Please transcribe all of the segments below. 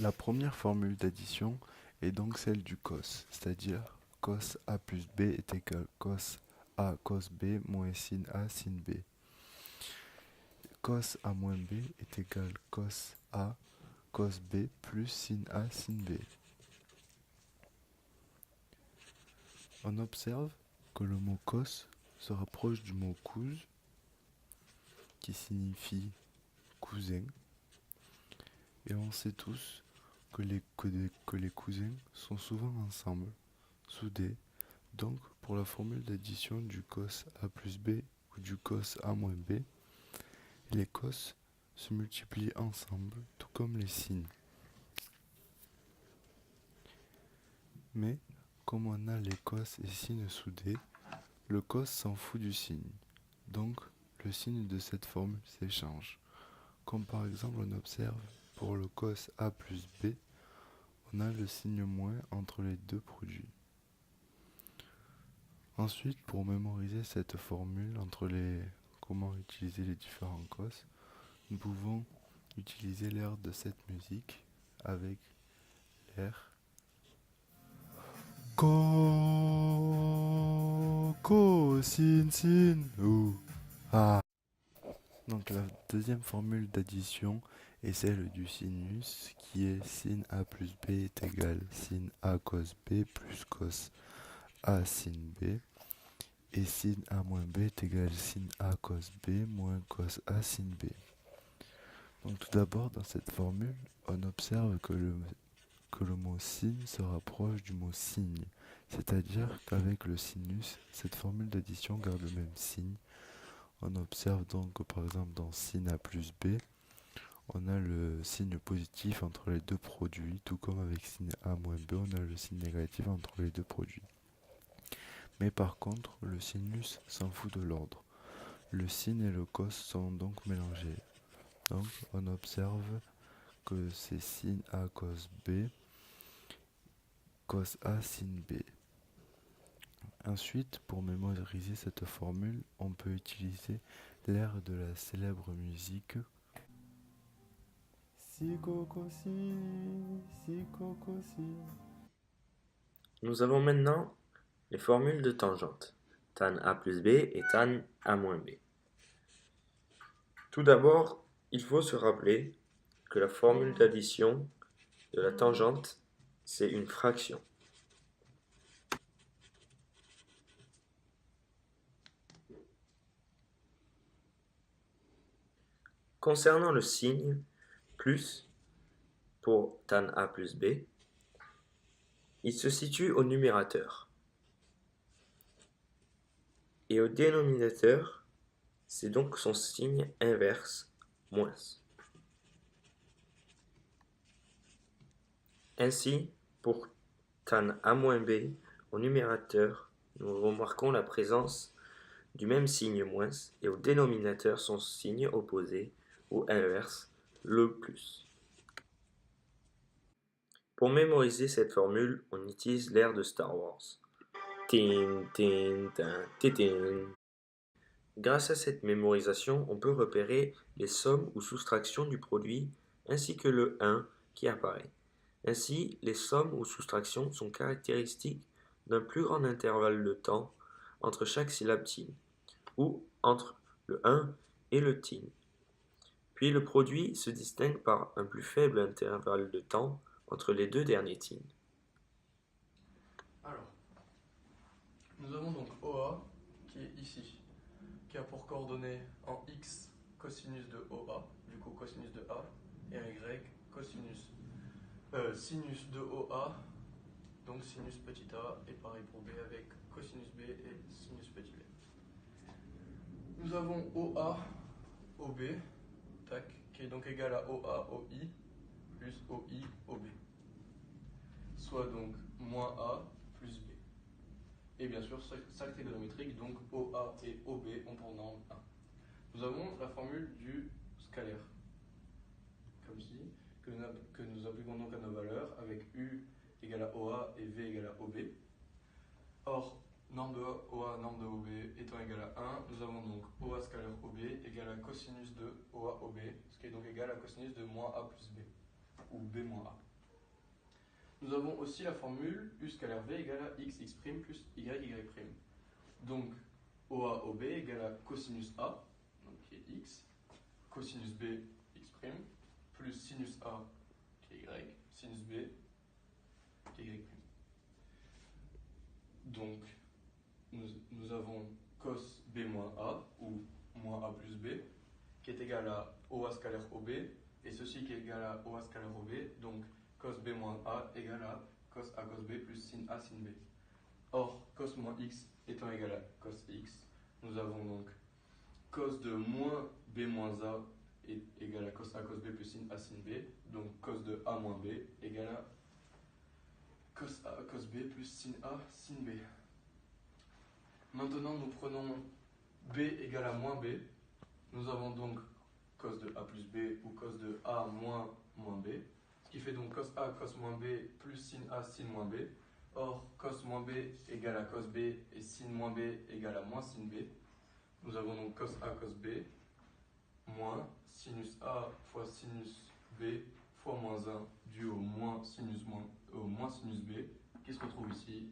La première formule d'addition est donc celle du cos, c'est-à-dire cos A plus B est égal cos A cos B moins sin A sin B. Cos A moins B est égal cos A cos B plus sin A sin B. On observe que le mot cos se rapproche du mot cous, qui signifie cousin, et on sait tous que les cousins sont souvent ensemble, soudés. Donc, pour la formule d'addition du cos A plus B ou du cos A moins B, les cos se multiplient ensemble, tout comme les sines. Mais, comme on a les cos et sines soudés, le cos s'en fout du signe. Donc, le signe de cette formule s'échange. Comme par exemple on observe pour le cos A plus B, on a le signe moins entre les deux produits. Ensuite, pour mémoriser cette formule comment utiliser les différents cos, nous pouvons utiliser l'air de cette musique avec l'air sin, sin, ou, ah. Donc la deuxième formule d'addition est celle du sinus, qui est sin A plus B est égal sin A cos B plus cos A sin B. Et sin A moins B est égal sin A cos B moins cos A sin B. Donc tout d'abord, dans cette formule, on observe que le mot sin se rapproche du mot signe. C'est-à-dire qu'avec le sinus, cette formule d'addition garde le même signe. On observe donc que par exemple dans sin A plus B, on a le signe positif entre les deux produits, tout comme avec sin A moins B, on a le signe négatif entre les deux produits. Mais par contre, le sinus s'en fout de l'ordre. Le sin et le cos sont donc mélangés. Donc on observe que c'est sin A cos B, cos A sin B. Ensuite, pour mémoriser cette formule, on peut utiliser l'air de la célèbre musique Si coco si coco si. Nous avons maintenant les formules de tangente, tan A plus B et tan A moins B. Tout d'abord, il faut se rappeler que la formule d'addition de la tangente, c'est une fraction. Concernant le signe plus pour tan A plus B, il se situe au numérateur. Et au dénominateur, c'est donc son signe inverse, moins. Ainsi, pour tan A moins B, au numérateur, nous remarquons la présence du même signe moins et au dénominateur son signe opposé ou inverse, le plus. Pour mémoriser cette formule, on utilise l'air de Star Wars. Tin, tin, tin, tin, tin. Grâce à cette mémorisation, on peut repérer les sommes ou soustractions du produit ainsi que le 1 qui apparaît. Ainsi, les sommes ou soustractions sont caractéristiques d'un plus grand intervalle de temps entre chaque syllabe tin, ou entre le 1 et le tin. Puis le produit se distingue par un plus faible intervalle de temps entre les deux derniers tins. Alors, nous avons donc OA qui est ici, qui a pour coordonnées en X cosinus de OA, du coup cosinus de A, et en Y cosinus sinus de OA, donc sinus petit a, et pareil pour B avec cosinus B et sinus petit b. Nous avons OA, OB, tac, qui est donc égal à OA, OI, plus OI, OB. Soit donc moins A plus B. Et bien sûr, cercle trigonométrique, donc OA et OB ont pour norme 1. Nous avons la formule du scalaire, comme ci, que nous appliquons donc à nos valeurs, avec U égale à OA et V égale à OB. Or, norme de OA, norme de OB étant égale à 1, nous avons donc OA scalaire OB égale à cosinus de OA OB, ce qui est donc égal à cosinus de moins A plus B, ou B moins A. Nous avons aussi la formule U scalaire V égale à x prime plus y prime. Donc OA OB égale à cosinus A, donc qui est x, cosinus B x prime, plus sinus A qui est y, sinus B qui est y prime. Donc nous avons cos B moins A, ou moins A plus B, qui est égal à OA scalaire OB, et ceci qui est égal à OA scalaire OB, donc cos B moins A égale à cos A cos B plus sin A sin B. Or, cos moins x étant égal à cos x, nous avons donc cos de moins B moins A est égal à cos A cos B plus sin A sin B, donc cos de A moins B égale à cos A cos B plus sin A sin B. Maintenant, nous prenons B égale à moins B. Nous avons donc cos de A plus B ou cos de A moins moins B, ce qui fait donc cos A cos moins B plus sin A sin moins B. Or, cos moins B égale à cos B et sin moins B égale à moins sin B. Nous avons donc cos A cos B moins sinus A fois sinus B fois moins 1 dû au moins sinus B qui se retrouve ici.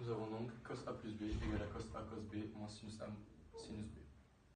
Nous avons donc cos A plus B égale à cos A cos B moins sinus A sinus B.